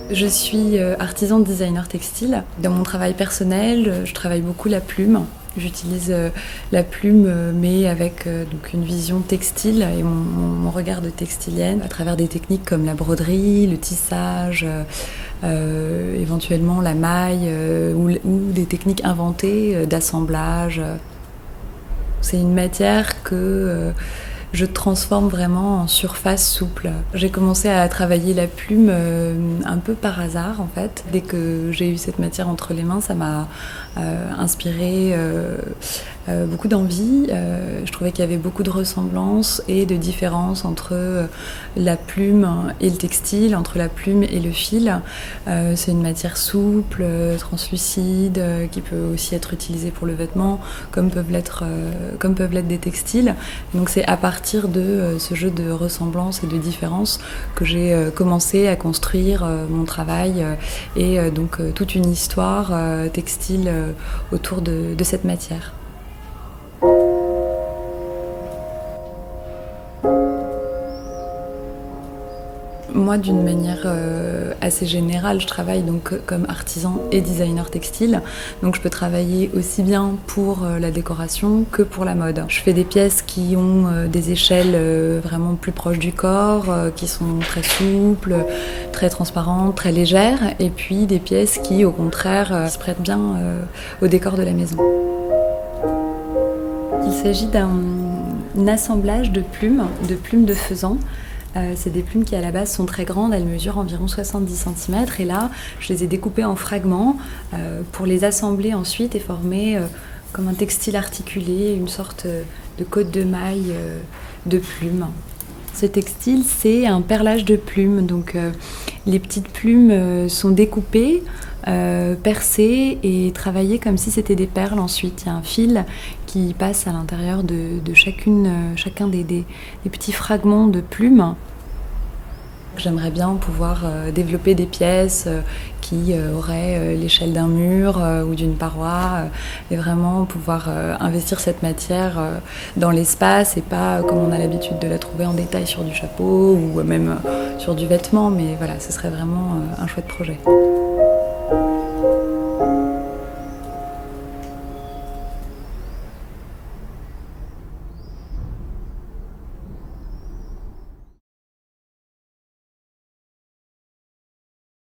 Je suis artisan designer textile. Dans mon travail personnel, je travaille beaucoup la plume. J'utilise la plume, mais avec donc une vision textile et mon regard de textilienne à travers des techniques comme la broderie, le tissage, éventuellement la maille ou des techniques inventées d'assemblage. C'est une matière que je transforme vraiment en surface souple. J'ai commencé à travailler la plume un peu par hasard en fait. Dès que j'ai eu cette matière entre les mains, ça m'a inspiré beaucoup d'envie. Je trouvais qu'il y avait beaucoup de ressemblances et de différences entre la plume et le textile, entre la plume et le fil. C'est une matière souple, translucide, qui peut aussi être utilisée pour le vêtement, comme peuvent l'être des textiles. Donc c'est à partir de ce jeu de ressemblances et de différences que j'ai commencé à construire mon travail et donc toute une histoire textile autour de cette matière. Moi, d'une manière assez générale, je travaille donc comme artisan et designer textile. Donc je peux travailler aussi bien pour la décoration que pour la mode. Je fais des pièces qui ont des échelles vraiment plus proches du corps, qui sont très souples, très transparentes, très légères, et puis des pièces qui, au contraire, se prêtent bien au décor de la maison. Il s'agit d'un assemblage de plumes de faisan. C'est des plumes qui à la base sont très grandes, elles mesurent environ 70 cm et là je les ai découpées en fragments pour les assembler ensuite et former comme un textile articulé, une sorte de côte de maille de plumes. Ce textile, c'est un perlage de plumes, donc les petites plumes sont découpées, percées et travaillées comme si c'était des perles ensuite. Il y a un fil qui passe à l'intérieur de chacun des petits fragments de plumes. J'aimerais bien pouvoir développer des pièces qui auraient l'échelle d'un mur ou d'une paroi et vraiment pouvoir investir cette matière dans l'espace et pas comme on a l'habitude de la trouver en détail sur du chapeau ou même sur du vêtement, mais voilà, ce serait vraiment un chouette projet.